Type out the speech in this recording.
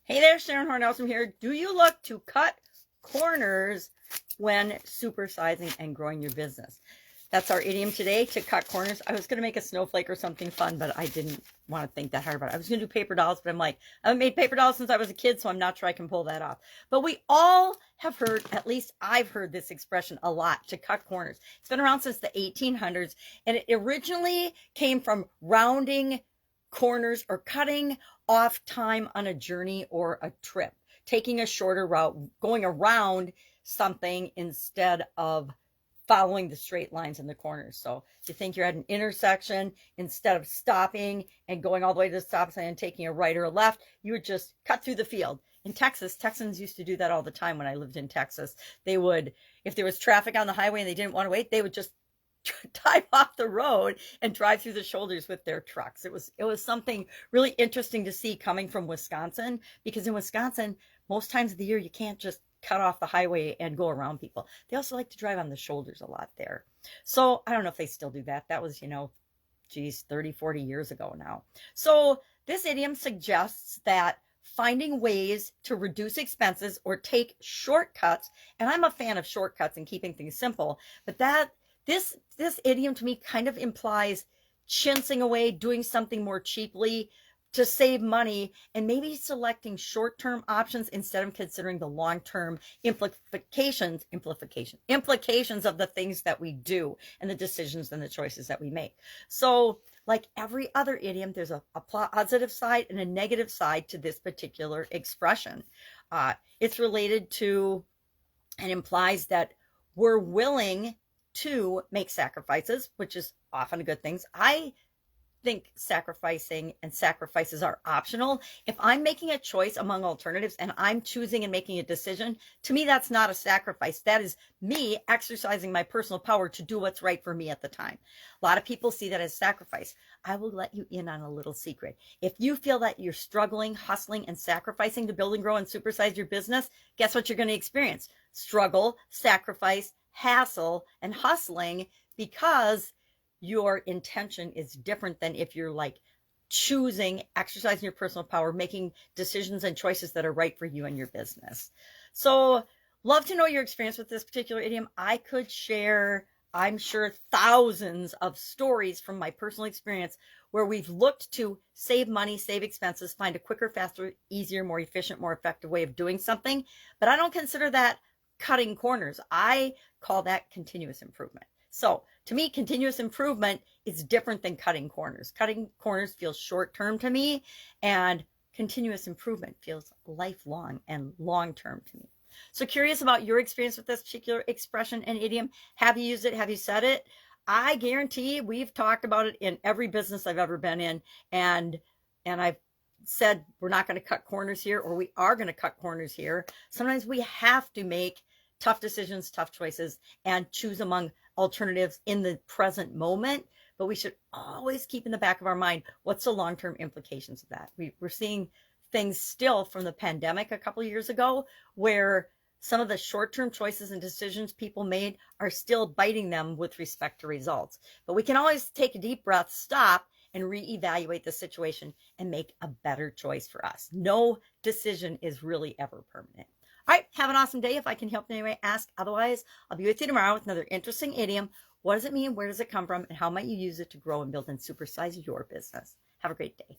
Hey there, Sharon Horne-Ellstrom here. Do you look to cut corners when supersizing and growing your business? That's our idiom today, to cut corners. I was going to make a snowflake or something fun, but I didn't want to think that hard about it. I was going to do paper dolls, but I'm like, I haven't made paper dolls since I was a kid, so I'm not sure I can pull that off. But we all have heard, at least I've heard this expression a lot, to cut corners. It's been around since the 1800s, and it originally came from rounding corners or cutting off time on a journey or a trip, taking a shorter route, going around something instead of following the straight lines in the corners. So if you think you're at an intersection, instead of stopping and going all the way to the stop sign and taking a right or a left, you would just cut through the field. In Texas, Texans used to do that all the time when I lived in Texas. They would, if there was traffic on the highway and they didn't want to wait, they would just dive off the road and drive through the shoulders with their trucks. It was something really interesting to see coming from Wisconsin, because in Wisconsin, most times of the year, you can't just cut off the highway and go around people. They also like to drive on the shoulders a lot there. So I don't know if they still do that. That was, 30, 40 years ago now. So this idiom suggests that finding ways to reduce expenses or take shortcuts, and I'm a fan of shortcuts and keeping things simple, but this idiom to me kind of implies chinsing away, doing something more cheaply to save money, and maybe selecting short-term options instead of considering the long-term implications of the things that we do and the decisions and the choices that we make. So like every other idiom, there's a positive side and a negative side to this particular expression. It's related to and implies that we're willing to make sacrifices, which is often a good thing. I think sacrifices are optional. If I'm making a choice among alternatives and I'm choosing and making a decision, to me, that's not a sacrifice. That is me exercising my personal power to do what's right for me at the time. A lot of people see that as sacrifice. I will let you in on a little secret. If you feel that you're struggling, hustling, and sacrificing to build and grow and supersize your business, guess what you're going to experience? Struggle, sacrifice, hassle, and hustling, because your intention is different than if you're like choosing, exercising your personal power, making decisions and choices that are right for you and your business. So love to know your experience with this particular idiom. I could share, I'm sure, thousands of stories from my personal experience where we've looked to save money, save expenses, find a quicker, faster, easier, more efficient, more effective way of doing something. But I don't consider that cutting corners. I call that continuous improvement. So to me, continuous improvement is different than cutting corners. Cutting corners feels short-term to me, and continuous improvement feels lifelong and long-term to me. So curious about your experience with this particular expression and idiom. Have you used it? Have you said it? I guarantee we've talked about it in every business I've ever been in, and I've said we're not going to cut corners here, or we are going to cut corners here. Sometimes we have to make tough decisions, tough choices, and choose among alternatives in the present moment. But we should always keep in the back of our mind, what's the long-term implications of that? We're seeing things still from the pandemic a couple of years ago, where some of the short-term choices and decisions people made are still biting them with respect to results. But we can always take a deep breath, stop, and reevaluate the situation and make a better choice for us. No decision is really ever permanent. All right, have an awesome day. If I can help in any way, ask. Otherwise, I'll be with you tomorrow with another interesting idiom. What does it mean? Where does it come from? And how might you use it to grow and build and supersize your business? Have a great day.